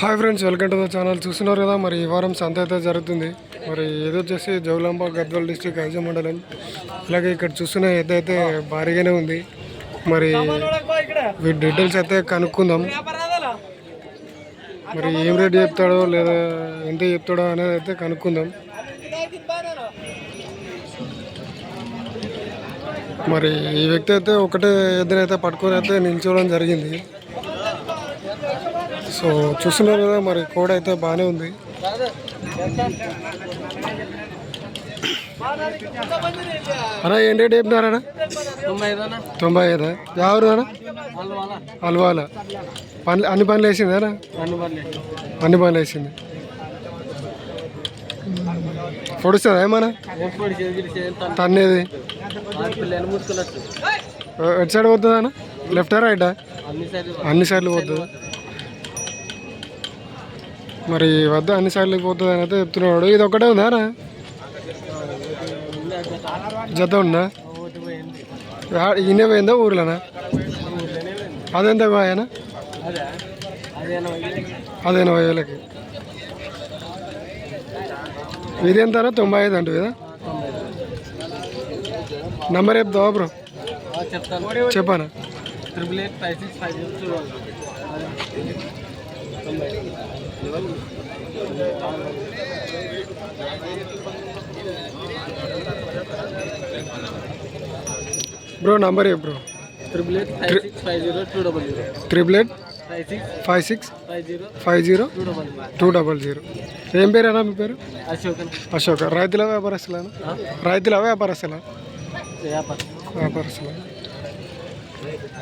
Hi friends, welcome to the channel. చూస్తున్నారు కదా, మరి ఈ వారం సంత అయితే జరుగుతుంది. మరి ఏదో వచ్చేసి జోగులాంబ గద్వాల్ డిస్ట్రిక్ట్ ఐజా మండలం. అలాగే ఇక్కడ చూస్తున్న ఏదైతే భారీగానే ఉంది. మరి వీటి డీటెయిల్స్ అయితే కనుక్కుందాం. మరి ఏం రేట్ చెప్తాడో లేదా ఎంత చెప్తాడో అనేది అయితే కనుక్కుందాం. మరి ఈ వ్యక్తి అయితే ఒకటే ఎద్దునైతే పట్టుకొని అయితే నిల్చోవడం జరిగింది. సో చూస్తున్నారు కదా, మరి కోడ అయితే బాగానే ఉంది. అన్నా ఏం రేట్ చెప్పినారా? 95. ఎవరు అన్న? అల్వాల. అన్ని పనులు వేసింది అన్న? అన్ని పనులు వేసింది. పొడుస్తుందా ఏమన్నా? తన్నేది ఎటు సైడ్ పోతుందా అన్న? లెఫ్టా రైటా? అన్ని సైడ్లు పోతుంది. మరి వద్ద అన్ని సైడ్లకి పోతుంది అని అయితే చెప్తున్నాడు. ఇది ఒకటే ఉందా అన్న? జత ఉందా? ఈయన పోయిందా ఊర్లోనా? అదెంత పోయానా? అది 80,000కి. ఇది ఎంత అన్న? 95 అంటు కదా. నంబర్ చెప్తావా బ్రో? చెప్పానా? 888650. బ్రో నంబర్ ఏ బ్రో? 885650 ఏం పేరు అన్నా మీ పేరు? అశోక్. రైతుల వ్యాపారస్తులా? రైతుల వ్యాపారస్తులా? వ్యాపారస్తులా.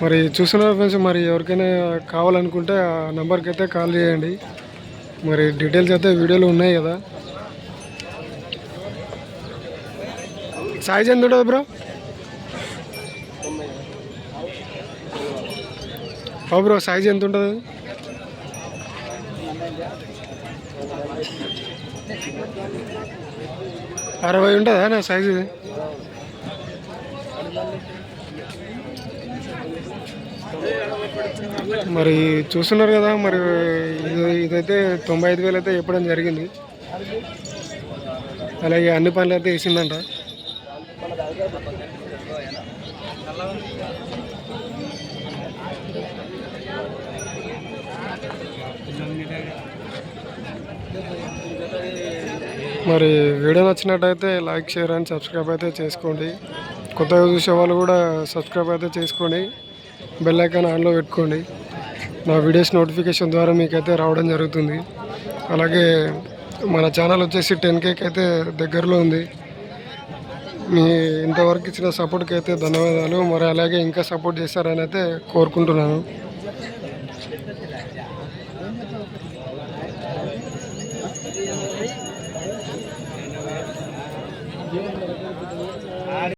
మరి చూస్తున్నారు ఫ్రెండ్స్, మరి ఎవరికైనా కావాలనుకుంటే ఆ నెంబర్కి అయితే కాల్ చేయండి. మరి డీటెయిల్స్ అయితే వీడియోలో ఉన్నాయి కదా. సైజ్ ఎంత ఉంటుంది బ్రో? బ్రో సైజ్ ఎంత ఉంటుంది? 60 ఉంటుందా నా సైజు? మరి చూస్తున్నారు కదా, మరి ఇదైతే 95,000 అయితే చెప్పడం జరిగింది. అలాగే అన్ని పనులు అయితే వేసిందంట. మరి వీడియో నచ్చినట్టయితే లైక్, షేర్ అండ్ సబ్స్క్రైబ్ అయితే చేసుకోండి. కొత్తగా చూసే వాళ్ళు కూడా సబ్స్క్రైబ్ అయితే చేసుకోండి. బెల్ ఐకాన్ ఆన్లో పెట్టుకోండి. నా వీడియోస్ నోటిఫికేషన్ ద్వారా మీకైతే రావడం జరుగుతుంది. అలాగే మన ఛానల్ వచ్చేసి 10K అయితే దగ్గరలో ఉంది. మీ ఇంతవరకు ఇచ్చిన సపోర్ట్కి అయితే ధన్యవాదాలు. మరి అలాగే ఇంకా సపోర్ట్ చేస్తారని అయితే కోరుకుంటున్నాను.